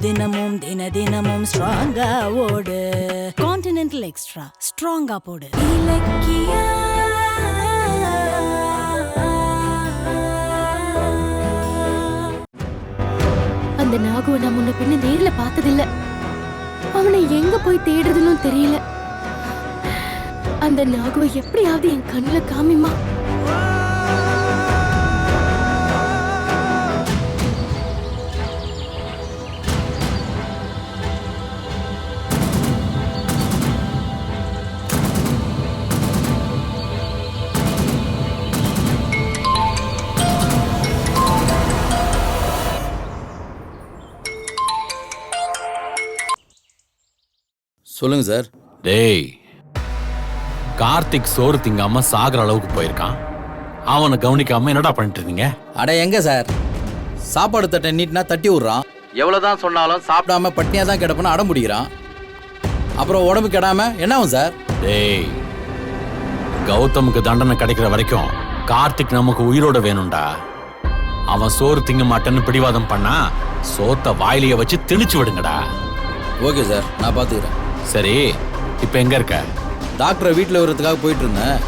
தினமும் தினமும் ஸ்ட்ராங்கா ஓடு. கான்டினென்டல் எக்ஸ்ட்ரா ஸ்ட்ராங்கா போடு. இலக்கியா அந்த நாகுவை நான் முன்ன பின்ன நேர்ல பார்த்ததில்ல. அவனை எங்க போய் தேடுறதுன்னு தெரியல. அந்த நாகுவை எப்படியாவது என் கண்ணுல காமிமா. சொல்லுங்க சார். டேய், கார்த்திக் சோறு திங்காம சாகர அளவுக்கு போயிருக்கான். அவனை கவனிக்காம என்னடா பண்ணிட்டு இருந்தீங்க? அட எங்க சார், சாப்பாடு தட்டை நீட்னா தட்டி விடுறான். எவ்வளவுதான் சொன்னாலும் சாப்பிடாம பட்னியா தான் கிடப்பன்னு அடம் பிடிக்கிறான். அப்புறம் உடம்பு கெடாம என்ன ஆகும் சார்? டேய், கௌதமுக்கு தண்டனை கிடைக்கிற வரைக்கும் கார்த்திக் நமக்கு உயிரோட வேணும்டா. அவன் சோறு திங்க மாட்டேன்னு பிடிவாதம் பண்ணா சோத்த வாயிலைய வச்சு திணிச்சு விடுங்கடா. ஓகே சார், நான் பாத்துக்கிறேன். சரி, இப்ப எங்க இருக்க? டாக்டரை வீட்டில் வர்றதுக்காக போயிட்டு இருந்தேன்.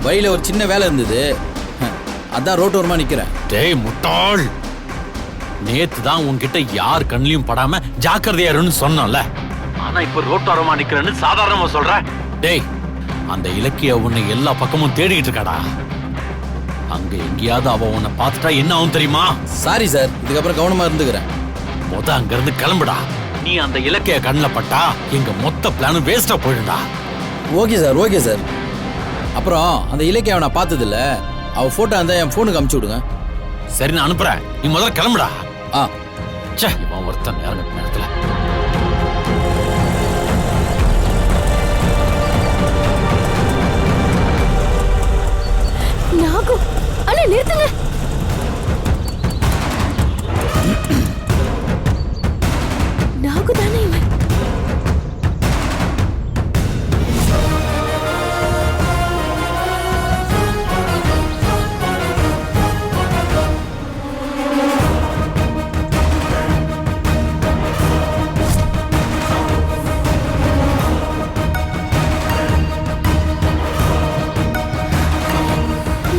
வழியில ஒரு சின்ன வேலை இருந்தது, அதான் ரோட்டோரமா நிக்கிறேன். டேய் முட்டாள், நேத்து தான் உன்கிட்ட யார் கண்ணிலையும் படாம ஜாக்கிரதையா இருன்னு சொன்னோம்ல. ஆனா இப்ப ரோட்டோரமா நிக்கிறேன்னு சாதாரணமா சொல்ற. டேய், அந்த இலக்கிய உன்னை எல்லா பக்கமும் தேடிக்கிட்டு இருக்காடா. அங்க எங்கேயாவது அவ உன்னை பார்த்துட்டா என்ன ஆகும் தெரியுமா? சாரி சார், இதுக்கப்புறம் கவனமா இருந்துக்கிறேன். அங்க இருந்து கிளம்புடா. நீ அந்த இலக்கிய கண்ணில் பட்டா எங்க மொத்த பிளானும் வேஸ்டா போயிடுடா. Okay sir, okay sir. அப்புறம் அந்த இலக்கியாவை நான் பார்த்ததில்ல, அவ போட்டோ அந்த என் போனுக்கு அனுப்பிச்சு விடுங்க. சரி, நான் அனுப்புறேன். நீ முதல்ல கிளம்புடா. சே, இவன் ஒருத்தன் நேரத்துல நாகு அண்ணா நிறுத்துங்க. நாகு தானே இவன்?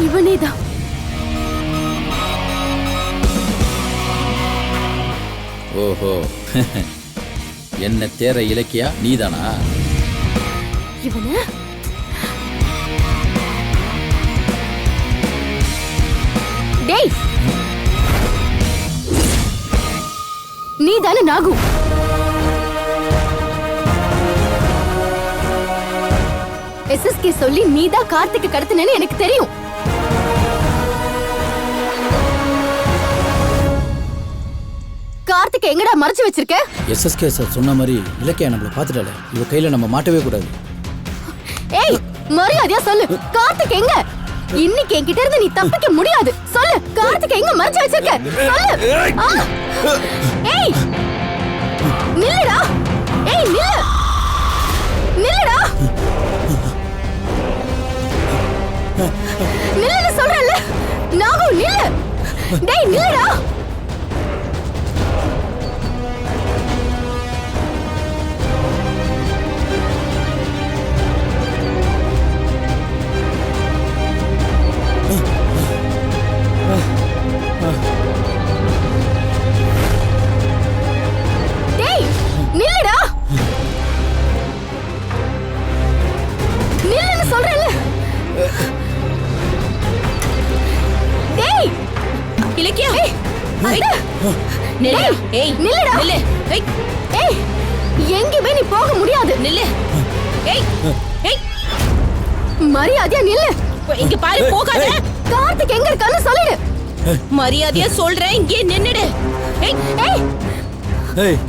இவனேதான். ஓஹோ, என்ன தேர இலக்கியா நீதானா? இவன டேய், நீ தானே நாகு? SSK சொல்லி நீதான் கார்த்திக்கு கடத்தினேன்னு எனக்கு தெரியும். கார்த்திக் எங்கடா மறைச்சு வச்சிருக்க? SSK சார் சொன்ன மாதிரி இலக்கியா நம்மள பாத்துட்டால, இவ கையில நம்ம மாட்டவே கூடாது. ஏய், மரியாதையா சொல்லு, கார்த்திக் எங்க? இன்னைக்கு என்கிட்ட இருந்து நீ தப்பிக்க முடியாது. சொல்லு, கார்த்திக் எங்க மறைச்சு வச்சிருக்க? சொல்லு. ஏய், நில்லுடா. ஏய், நில்லு. நில்லுடா. நில்லுன்னு சொல்றேன்ல. நாகு நில்லு. டேய் நில்லுடா. டேய் நில்லுடா. நில்லுன்னு சொல்றேன்ல. டேய் இலக்கியா, நில்லு. ஏய் நில்லுடா. நில்லு. ஏய், எங்கேயுமே நீ போக முடியாது. நில்லு. ஏய் ஏய், மரியாதையா நில்லு. இங்க பாரு, போகாத. கார்த்திக் எங்க இருக்கான்னு சொல்லிடு. மரியாதையா சொல்றேன், இங்கே நின்னுடு. ஏய் ஏய், ஏய்,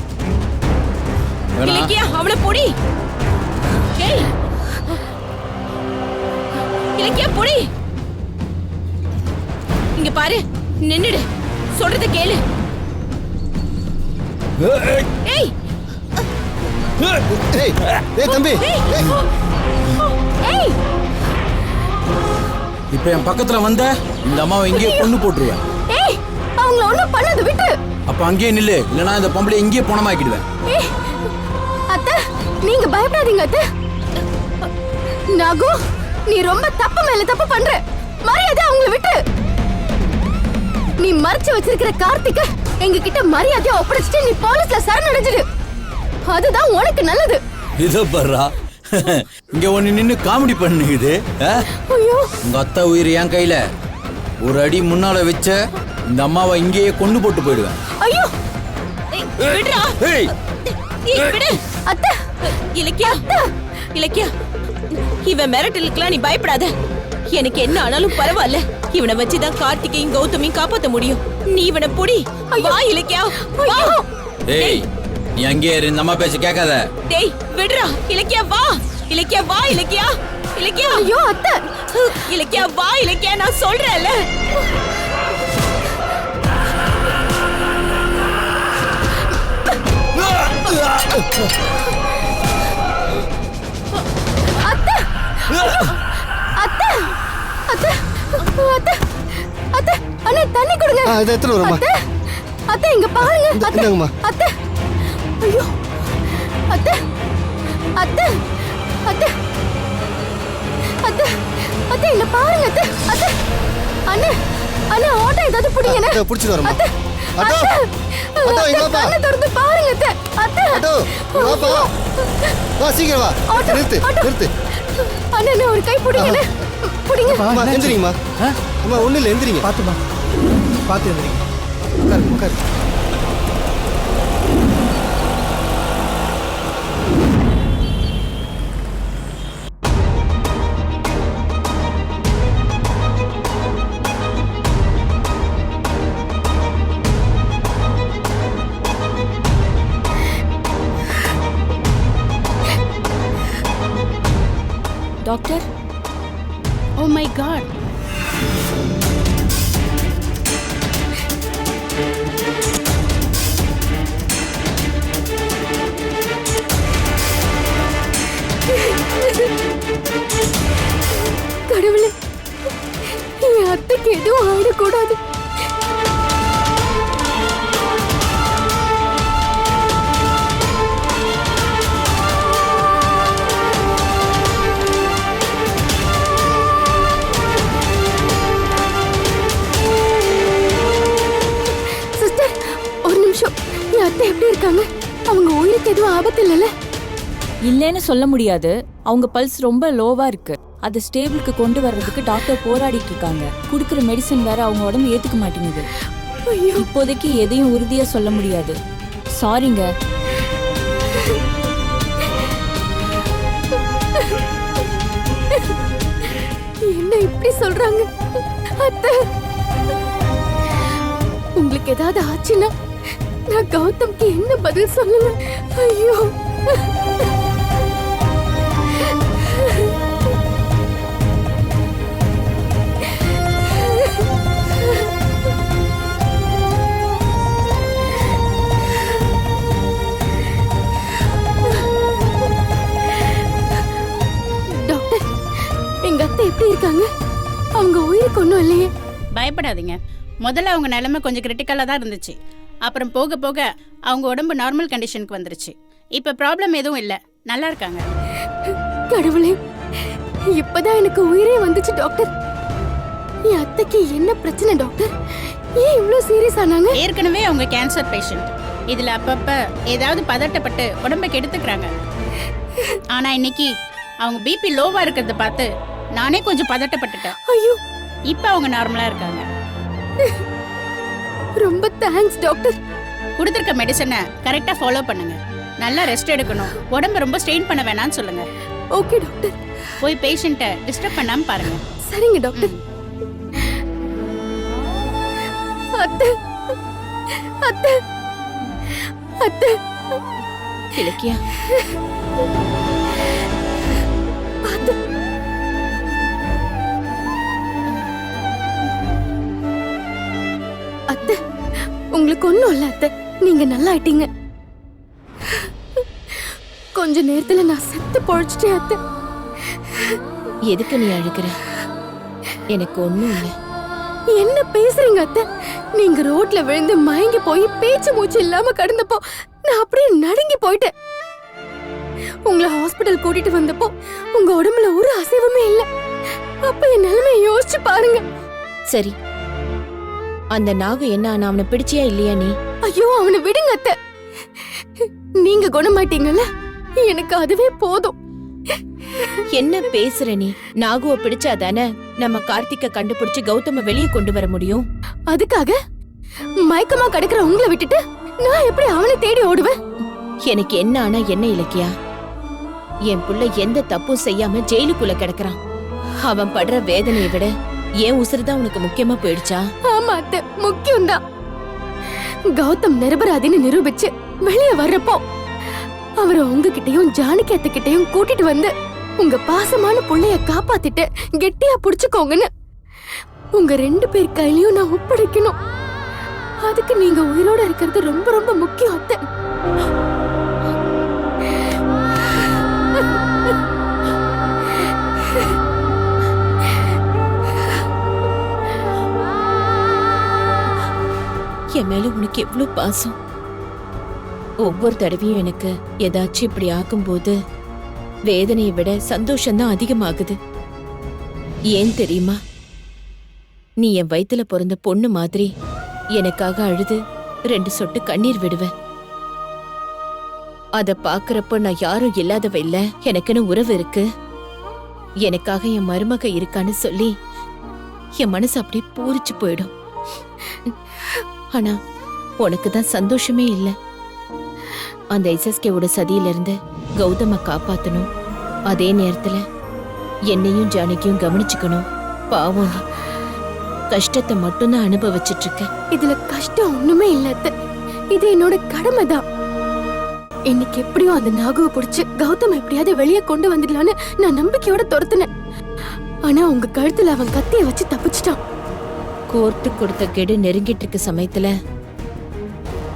இலக்கியா, அவளை பொடி. ஏய் இலக்கியா, பொடி. இங்க பாரு, நின்னுடு. சொல்றத கேளு. ஏய் தம்பி, ஏய், இப்ப என் பக்கத்துல வந்த இந்த அம்மாவை இங்கே கொண்டு போட்டுருவேன். ஏய், அவங்கள ஒண்ணும் பண்ணாத விட்டு. அப்ப அங்கேயே நில்லு, இல்லனா இந்த பொம்பளை இங்கேயே போனமாக்கிடுவேன். ஏய், அத்தை நீங்க பயப்படாதீங்க அத்தை. நாகு, நீ ரொம்ப தப்பு மேல தப்பு பண்ற. மரியாதை அவங்கள விட்டு. நீ மறைச்சு வச்சிருக்கிற கார்த்திக எங்க கிட்ட மரியாதையா ஒப்படைச்சிட்டு நீ போலீஸ்ல சரணடைஞ்சிடு. அதுதான் உனக்கு நல்லது. இதோ பர்றா, இங்க ஒண்ணு நின்னு காமெடி பண்ணுது. ஐயோ, உங்க அத்தை உயிர் என் கையில. ஒரு அடி முன்னால வச்ச இந்த அம்மாவை இங்கேயே கொண்டு போட்டு போயிடுவேன். ஐயோ, விடுடா. ஏய், விடு. அத்தை. இலக்கியா, இலக்கியா, இவன் மிரட்டலுக்குலாம் நீ பயப்படாத. எனக்கு என்ன ஆனாலும் பரவாயில்ல. இவனை வச்சுதான் கார்த்திகையும் கௌதமையும் காப்பாத்த முடியும். நீ இவனை புடி. வா இலக்கியா, வா. ஏய், நீ அங்கேயே இரு, இந்த அம்மா பேச்ச கேட்காத. டேய் விடுடா. இலக்கியா வா. இலக்கியா வா. இலக்கியா, இலக்கியா. ஐயோ அத்தை. இலக்கியா வா. இலக்கியா, நான் சொல்றேன்ல. அத்தை. அத்தை. அத்தை. அத்தை. அத்தை. அண்ணே தண்ணி கொடுங்க. இதை எடுத்துட்டு வரேம்மா. அத்தை. அத்தை இங்க பாருங்க. அத்தை. இந்தாங்கம்மா. அத்தை. ஐயோ. அத்தை. அத்தை. அத்தை. அத்தை. அத்தை இங்க பாருங்க அத்தை. அத்தை. அண்ணே. அண்ணே ஆட்டோ ஏதாவது பிடிங்கண்ணே. இதை பிடிச்சிட்டு வரேம்மா. அத்தை. ஆட்டோ. ஆட்டோ, இங்க வாப்பா. கண்ணை திறந்து பாருங்க அத்தை. அத்தை. ஆட்டோ, இங்க வாப்பா. வா சீக்கிரம் வா. ஆட்டோ, நிறுத்து ஆட்டோ. நிறுத்து. அண்ணே ஒரு கை பிடிங்கண்ணே. பிடிங்க. அம்மா எந்திரிங்கம்மா. அம்மா ஒண்ணு இல்லை, எந்திரிங்க. பார்த்துமா பார்த்து எந்திரிங்க. உட்காரு உட்காரு. டாக்டர். Oh my God. கடவுளே, என் அத்தைக்கு எதுவும் ஆயிடக்கூடாது. சிஸ்டர், ஒரு நிமிஷம். என் அத்தை எப்படி இருக்காங்க? அவங்க உயிருக்கு எதுவும் ஆபத்து இல்லைல்ல? இல்லைன்னு சொல்ல முடியாது. அவங்க பல்ஸ் ரொம்ப லோவா இருக்கு. அது ஸ்டேபிளுக்கு கொண்டு வர்றதுக்கு டாக்டர் போராடிட்டு இருக்காங்க. குடுக்குற மெடிசன் வேற அவங்க உடம்பு ஏத்துக்க மாட்டேங்குது. ஐயோ, இப்போதைக்கு எதையும் உறுதியா சொல்ல முடியாது. சாரிங்க. என்ன இப்படி சொல்றாங்க? அத்தை, உங்களுக்கு ஏதாவது ஆச்சுன்னா நான் கௌதம்க்கு என்ன பதில் சொல்லுவேன்? ஐயோ. டாக்டர், எங்க அத்தை எப்படி இருக்காங்க? அவங்க உயிருக்கு ஒண்ணும் இல்லையே? பயப்படாதீங்க. முதல்ல அவங்க நிலைமை கொஞ்சம் கிரிட்டிக்கலாக தான் இருந்துச்சு. அப்புறம் போக போக அவங்க உடம்பு நார்மல் கண்டிஷனுக்கு வந்துருச்சு. இப்போ ப்ராப்ளம் எதுவும் இல்லை, நல்லா இருக்காங்க. கடவுளே, இப்பதான் எனக்கு உயிரே வந்துச்சு டாக்டர். என் அத்தைக்கு என்ன பிரச்சனை டாக்டர்? ஏன் இவ்ளோ சீரியஸ் ஆனாங்க? ஏற்கனவே அவங்க கேன்சர் பேஷண்ட். இதில் அப்பப்போ ஏதாவது பதட்டப்பட்டு உடம்பை கெடுத்துக்கிறாங்க. ஆனால் இன்னைக்கு அவங்க பிபி லோவாக இருக்கிறத பார்த்து நானே கொஞ்சம் பதட்டப்பட்டுட்டேன். ஐயோ, இப்போ அவங்க நார்மலாக இருக்காங்க. ரொம்ப தேங்க்ஸ் டாக்டர். கொடுத்துருக்க மெடிசனை கரெக்டாக ஃபாலோ பண்ணுங்க. நல்லா ரெஸ்ட் எடுக்கணும். உடம்ப ரொம்ப ஸ்ட்ரெயின் பண்ண வேணாம்னு சொல்லுங்க. Okay doctor. போய் பேஷண்ட்டை டிஸ்டர்ப் பண்ணாம பாருங்க. சரிங்க டாக்டர். அத்தை, அத்தை, அத்தை. இலக்கியா, பார்த்து. அத்தை, உங்களுக்கு ஒண்ணும் இல்ல அத்தை. நீங்க நல்லா ஆயிட்டீங்க. கொஞ்ச நேரத்துல நான் செத்து பொழைச்சிட்டேன் அத்தை. எதுக்கு நீ அழுகிற? எனக்கு ஒண்ணும் இல்லை. என்ன பேசுறீங்க அத்தை? நீங்க ரோட்ல விழுந்து மயங்கி போய் பேச்சு மூச்சு இல்லாம கிடந்தப்போ நான் அப்படியே நடுங்கி போயிட்டேன். உங்களை ஹாஸ்பிடல் கூட்டிட்டு வந்தப்போ உங்க உடம்புல ஒரு அசைவுமே இல்ல. அப்ப என் நிலைமையை யோசிச்சு பாருங்க. சரி, அந்த நாகு என்ன ஆனா அவனை பிடிச்சியா இல்லையா நீ? ஐயோ அவனை விடுங்க அத்தை. நீங்க குணமாட்டீங்கல்ல, எனக்கு அதுவே போதும். என்ன பேசுற நீ? நாகுவை பிடிச்சாதானே நம்ம கார்த்திக்க கண்டுபிடிச்சு கௌதம வெளியே கொண்டு வர முடியும். அதுக்காக மயக்கமா கிடக்குற உங்களை விட்டுட்டு நான் எப்படி அவனை தேடி ஓடுவேன்? எனக்கு என்ன ஆனா என்ன இலக்கியா? என் புள்ள எந்த தப்பும் செய்யாம ஜெயிலுக்குள்ள கிடக்குறான். அவன் படுற வேதனையை விட ஏன் உசுறுதான் உனக்கு முக்கியமா போயிடுச்சா? ஆமா அத்தை, முக்கியம்தான். கௌதம் நிரபராதின்னு நிரூபிச்சு வெளியே வர்றப்போ அவரை உங்ககிட்டயும் ஜானகி அத்தைகிட்டயும் கூட்டிட்டு வந்து உங்க பாசமான புள்ளைய காப்பாத்திட்டு கெட்டியா புடிச்சுக்கோங்கன்னு உங்க 2 பேர் கையிலயும் நான் ஒப்படைக்கணும். அதுக்கு நீங்க உயிரோட இருக்கிறது ரொம்ப ரொம்ப முக்கியம் அத்தை. என் மேல உனக்கு எவ்வளவு பாசம். ஒவ்வொரு தடவையும் எனக்கு ஏதாச்சும் இப்படி ஆக்கும்போது வேதனையை விட சந்தோஷம்தான் அதிகமாகுது. ஏன் தெரியுமா? நீ என் வயித்துல பிறந்த பொண்ணு மாதிரி எனக்காக அழுது 2 சொட்டு கண்ணீர் விடுவ. அத பாக்குறப்ப நான் யாரும் இல்லாதவ இல்ல, எனக்குன்னு உறவு இருக்கு, எனக்காக என் மருமக இருக்கான்னு சொல்லி என் மனசு அப்படியே பூரிச்சு போயிடும். ஆனா உனக்கு தான் சந்தோஷமே இல்ல. அந்த எஸ்எஸ்கேவோட சதியில இருந்து கௌதம காப்பாத்தணும், அதே நேரத்துல என்னையும் ஜானகியும் கவனிச்சுக்கணும். பாவம் நீ கஷ்டத்தை மட்டும்தான் அனுபவிச்சுட்டு இருக்க. இதுல கஷ்டம் ஒண்ணுமே இல்ல அத்தை. இது என்னோட கடமை தான். இன்னைக்கு எப்படியோ அந்த நாகுவை பிடிச்சு கௌதம் எப்படியாவது வெளியே கொண்டு வந்துடலான்னு நான் நம்பிக்கையோட துரத்துனேன். ஆனா உங்க கழுத்துல அவன் கத்திய வச்சு தப்பிச்சிட்டான். கோர்ட்டு கொடுத்த கெடு நெருங்கிட்டு இருக்க சமயத்துல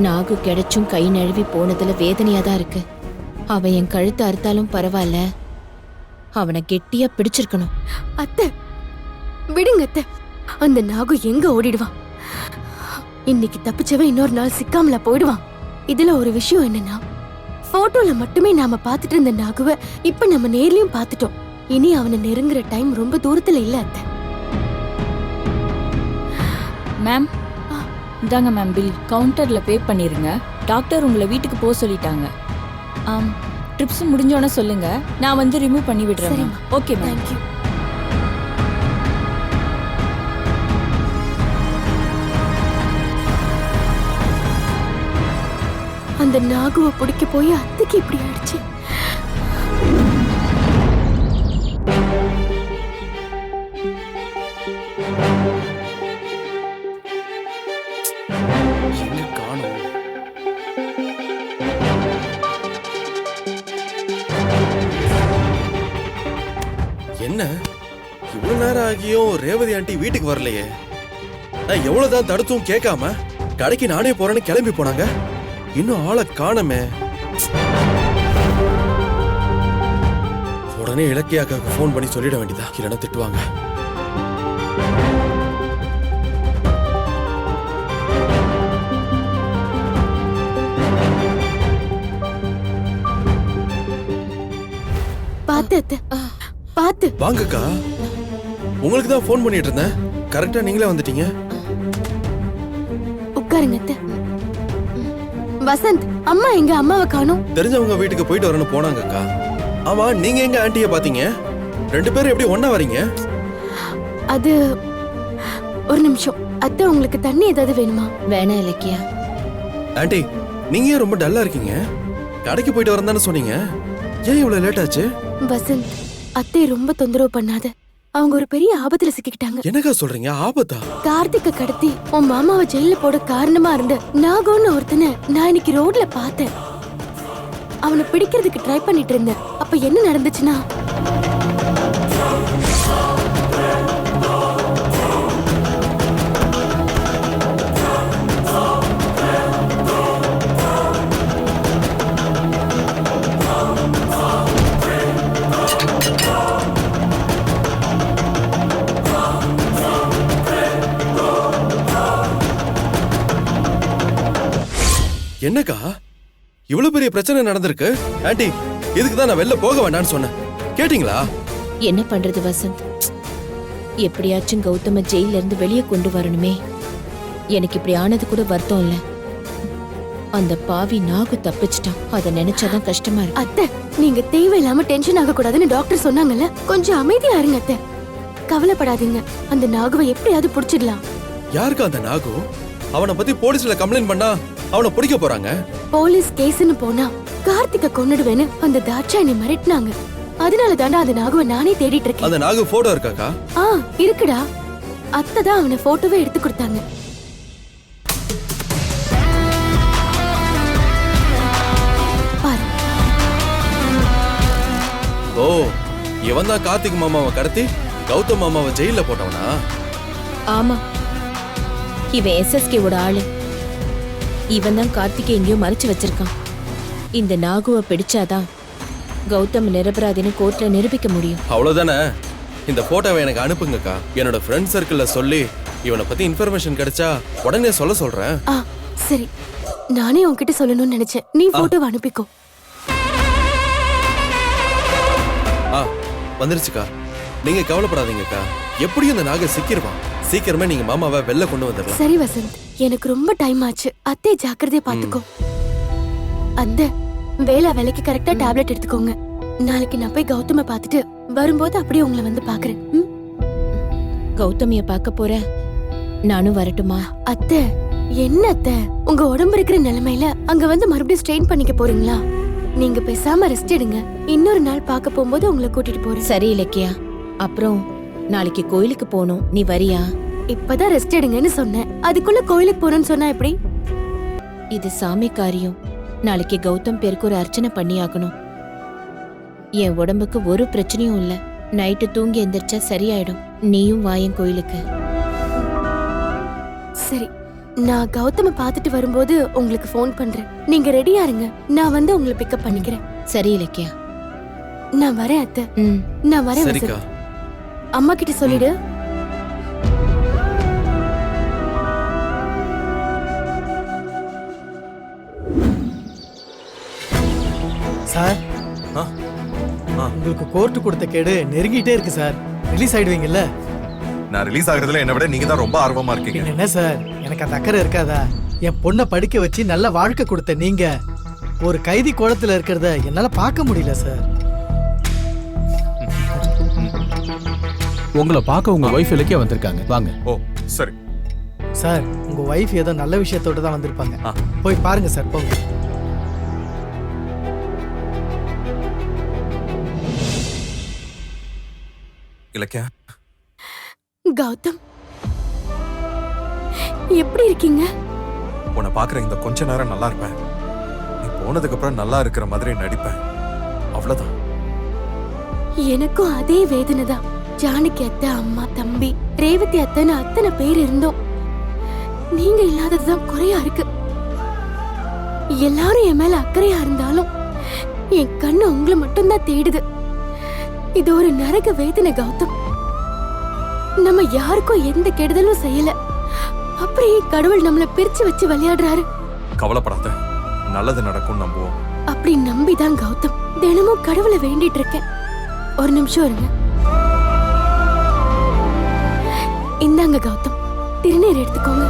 நாகு கிடைச்சும் கை நழுவி போனதுல வேதனையா தான் இருக்கு. அவன் என் கழுத்து அறுத்தாலும் பரவாயில்ல, அவனை கெட்டியா பிடிச்சிருக்கணும். அத்தை விடுங்க அத்தை, அந்த நாகு எங்க ஓடிடுவான்? இன்னைக்கு தப்பிச்சவன் இன்னொரு நாள் சிக்காமல போயிடுவான். இதுல ஒரு விஷயம் என்னன்னா, போட்டோல மட்டுமே நாம பாத்துட்டு இருந்த நாகுவை இப்ப நம்ம நேர்லயும் பாத்துட்டோம். இனி அவனை நெருங்குற டைம் ரொம்ப தூரத்துல இல்ல அத்தை. மேம் இதாங்க மேம் பில். கவுண்டர்ல பே பண்ணிருங்க. டாக்டர் உங்களை வீட்டுக்கு போக சொல்லிட்டாங்க. ட்ரிப்ஸ் முடிஞ்சோன்னு சொல்லுங்க, நான் வந்து ரிமூவ் பண்ணி விடுறேன். சரிம்மா. Okay ma'am. தேங்க்யூ. அந்த நாகுவை பிடிக்க போய் அத்தைக்கு இப்படி ஆயிடுச்சு. என்ன இவ்வளவு நேரம் ஆகியும் ரேவதி ஆண்டி வீட்டுக்கு வரலையே? நான் எவ்வளவுதான் தடுத்தும் கேட்காம கடைக்கு நானே போறேன்னு கிளம்பி போனாங்க. இன்னும் ஆளை காணமே. உடனே இலக்கியாக்காக்கு ஃபோன் பண்ணி சொல்லிட வேண்டியதா, இல்லைன்னா திட்டுவாங்க. பாத்து வாங்கக்கா, உங்களுக்கு தான் ஃபோன் பண்ணிட்டு இருந்தேன். கரெக்டா நீங்களே வந்துட்டீங்க. உட்காருங்க அத்தை. வசந்த், அம்மா எங்க? அம்மாவை காணோம். தெரிஞ்சவங்க வீட்டுக்கு போயிட்டு வரணும் போனாங்கக்கா. ஆமா, நீங்க எங்க ஆண்டிய பாத்தீங்க? 2 பேரும் எப்படி ஒண்ணா வரீங்க? அது ஒரு நிமிஷம் அத்தை, உங்களுக்கு தண்ணி ஏதாவது வேணுமா? வேணாம் இலக்கியா. ஆண்டி, நீங்க ஏன் ரொம்ப டல்லா இருக்கீங்க? கடைக்கு போயிட்டு வரேன்னு சொன்னீங்க, ஏன் இவ்வளவு லேட் ஆச்சு? வசந்த், அத்தை ரொம்ப தொந்தரவு பண்ணாத. அவங்க ஒரு பெரிய ஆபத்துல சிக்கிட்டாங்க. என்னக்கா சொல்றீங்க? ஆபத்தா? கார்த்திக்க கடத்தி உன் மாமாவை ஜெயில போட காரணமா இருந்த நாகோன்னு ஒருத்தனை நான் இன்னைக்கு ரோட்ல பார்த்தேன். அவனை பிடிக்கிறதுக்கு ட்ரை பண்ணிட்டு இருந்தேன். அப்ப என்ன நடந்துச்சுன்னா, இவ்வளவு பெரிய பிரச்சனை நடந்திருக்கு. ஆண்டி இதுக்கு தான் நான் வெளில போக வேண்டாம்னு சொன்னேன். கேட்டீங்களா? என்ன பண்றது வசந்த்? எப்படியாச்சும் கௌதம ஜெயில இருந்து வெளியே கொண்டு வரணுமே. எனக்கு இப்படி ஆனது கூட வருத்தம் இல்ல. அந்த பாவி நாகு தப்பிச்சிட்டான். அதை நினைச்சாதான் கஷ்டமா இருக்கு. அத்தை, நீங்க தேவையில்லாம டென்ஷன் ஆக கூடாதுன்னு டாக்டர் சொன்னாங்கல்ல. கொஞ்சம் அமைதியா இருங்க அத்தை. கவலைப்படாதீங்க. அந்த நாகுவை எப்படியாவது புடிச்சிடலாம். யாருக்கு அந்த நாகு? அவனை பத்தி போலீஸ்ல கம்ப்ளைண்ட் பண்ணா அவனை பிடிக்க போறாங்க. போலீஸ் கேஸ்னு போனா கார்த்திகை கொன்னுடுவேன்னு அந்த தாட்சாயணி மிரட்டினாங்க. அதனால தாண்டா அந்த நாகுவை நானே தேடிட்டு இருக்கேன். அந்த நாகு போட்டோ இருக்காக்கா? இருக்குடா. அத்தை தான் அவனை போட்டோவே எடுத்து கொடுத்தாங்க. பாரு. ஓ, இவன் தான் கார்த்திக் மாமாவை கடத்தி கௌதம் மாமாவை ஜெயில போட்டவனா? ஆமா, இவன் SSKவோட ஆளு. இவன் தான் கார்த்திகை எங்கேயோ மறைச்சு வச்சிருக்கான். இந்த நாகுவை பிடிச்சாதான் கௌதம் நிரபராதின்னு கோர்ட்ல நிரூபிக்க முடியும். அவ்வளவுதானே? இந்த போட்டோவை எனக்கு அனுப்புங்கக்கா. என்னோட ஃப்ரெண்ட் சர்க்கிள்ல சொல்லி இவனை பத்தி இன்ஃபர்மேஷன் கிடைச்சா உடனே சொல்றேன். சரி, நானே உன்கிட்ட சொல்லணும்னு நினைச்சேன். நீ போட்டோவை அனுப்பிக்கோ. வந்துருச்சுக்கா. நீங்க கவலைப்படாதீங்கக்கா. எப்படியும் இந்த நாகை சிக்கிருவான். சீக்கிரமே நீங்க மாமாவை வெளில கொண்டு வந்துடலாம். சரி வசந்த், எனக்கு ரொம்ப டைம் ஆச்சு. அத்தை ஜாக்கிரதையா பாத்துக்கோ. அந்த வேலைக்கு கரெக்டா டேப்லெட் எடுத்துக்கோங்க. நாளைக்கு நான் போய் கௌதம பாத்துட்டு வரும்போது அப்படியே உங்களை வந்து பாக்குறேன். கௌதமிய பார்க்க போற? நானும் வரட்டுமா? அத்தை, என்ன அத்தை, உங்க உடம்பு இருக்கிற நிலைமையில அங்க வந்து மறுபடியும் ஸ்ட்ரெயின் பண்ணிக்க போறீங்களா? நீங்க பேசாம ரெஸ்ட் எடுங்க. இன்னொரு நாள் பார்க்க போகும்போது உங்களை கூட்டிட்டு போறேன். சரி இலக்கியா. அப்புறம் நாளைக்கு கோயிலுக்கு போகணும். நீ வரியா? இப்பதான் ரெஸ்ட் எடுங்கன்னு சொன்னேன். அதுக்குள்ள கோயிலுக்கு போறேன்னு சொன்னா எப்படி? இது சாமி காரியம். நாளைக்கு கௌதம் பேருக்கு ஒரு அர்ச்சனை பண்ணியாகணும். என் உடம்புக்கு ஒரு பிரச்சனையும் இல்ல. நைட்டு தூங்கி எந்திரிச்சா சரியாயிடும். நீயும் வாயன் கோயிலுக்கு. சரி, நான் கௌதம பாத்துட்டு வரும்போது உங்களுக்கு ஃபோன் பண்றேன். நீங்க ரெடியா இருங்க. நான் வந்து உங்களை பிக்கப் பண்ணிக்கிறேன். சரி இலக்கியா. நான் வரேன் அத்தை. நான் வரேன் சரிக்கா. வசந்த். அம்மா கிட்ட சொல்லிடு. சார், உங்களுக்கு கோர்ட்டு கொடுத்த கேடு நெருங்கிட்டே இருக்கு சார். ரிலீஸ் ஆயிடுவீங்கல்ல? நான் ரிலீஸ் ஆகுறதுல என்னை விட நீங்க தான் ரொம்ப ஆர்வமா இருக்கீங்க. என்ன சார், எனக்கு அந்த அக்கறை இருக்காதா? என் பொண்ணை படிக்க வச்சு நல்ல வாழ்க்கை கொடுத்த நீங்க ஒரு கைதி கோலத்துல இருக்கிறத என்னால பார்க்க முடியல சார். உங்களை பார்க்க உங்க வைஃப் இலக்கியா வந்திருக்காங்க. வாங்க. ஓ சரி சார், உங்க வைஃப் ஏதோ நல்ல விஷயத்தோட தான் வந்திருப்பாங்க. போய் பாருங்க சார், போங்க. இலக்கியா. கௌதம், எப்படி இருக்கீங்க? உன்னை பாக்குற இந்த கொஞ்ச நேரம் நல்லா இருப்பேன். நீ போனதுக்கு அப்புறம் நல்லா இருக்கிற மாதிரி நடிப்பேன். அவ்வளவுதான். எனக்கும் அதே வேதனை தான். ஜானகி அத்தை, அம்மா, தம்பி, ரேவதி அத்தைன்னு அத்தனை பேர் இருந்தோம். நீங்க இல்லாததுதான் குறையா இருக்கு. எல்லாரும் என் மேல அக்கறையா இருந்தாலும் என் கண்ணு உங்களை மட்டும்தான் தேடுது. இது ஒரு நரக வேதனை கௌதம். நம்ம யாருக்கும் எந்த கெடுதலும் செய்யல. அப்படியே கடவுள் நம்மள பிரிச்சு வச்சு விளையாடுறாரு. கவலைப்படாத, நல்லது நடக்கும் நம்புவோம். அப்படி நம்பிதான் கௌதம் தினமும் கடவுளை வேண்டிட்டு இருக்கேன். ஒரு நிமிஷம் இருங்க. இந்தாங்க கௌதம், திருநீர் எடுத்துக்கோங்க.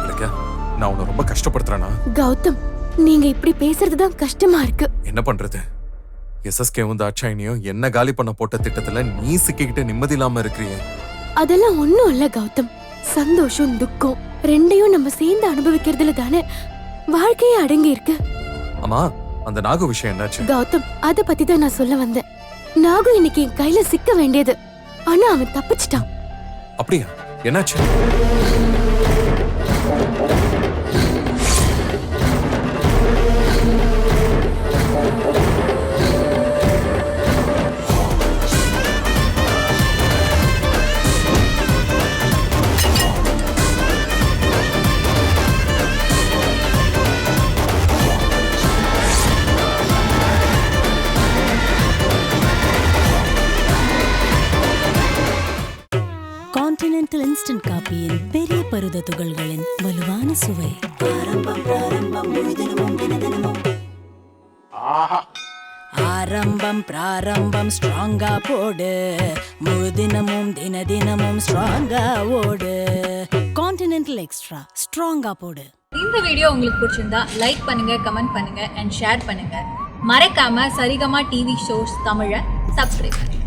இலக்கியா, நான் உன்னை ரொம்ப கஷ்டப்படுத்துறேனா? கௌதம், நீங்க இப்படி பேசுறதுதான் கஷ்டமா இருக்கு. என்ன பண்றது? SSKவும் தாட்சாயினியும் என்ன காலி பண்ண போட்ட திட்டத்துல நீ சிக்கிக்கிட்டு நிம்மதி இல்லாம இருக்கிறியே. அதெல்லாம் ஒண்ணும் இல்ல கௌதம். சந்தோஷம் துக்கம் ரெண்டையும் நம்ம சேர்ந்து அனுபவிக்கிறதுல தானே வாழ்க்கையே அடங்கி இருக்கு. அம்மா, அந்த நாகு விஷயம் என்னாச்சு? கௌதம், அத பத்தி தான் நான் சொல்ல வந்தேன். நாகு இன்னைக்கு என் கையில சிக்க வேண்டியது. ஆனா அவன் தப்பிச்சிட்டான். அப்படியா? என்னாச்சு? இன்ஸ்டன்ட் காபியின் பெரிய பருத துகள்களின் வலுவான சுவை. ஆரம்பம் பிராரம்பம் ஸ்ட்ராங்கா போடு, முழு தினமும் தினமும் ஸ்ட்ராங்கா ஓடு. கான்டினென்டல் எக்ஸ்ட்ரா ஸ்ட்ராங்கா போடு. இந்த வீடியோ உங்களுக்கு பிடிச்சிருந்தா லைக் பண்ணுங்க, கமெண்ட் பண்ணுங்க அண்ட் ஷேர் பண்ணுங்க. மறக்காம சரிகமா டிவி ஷோஸ் தமிழை சப்ஸ்கிரைப் பண்ணுங்க.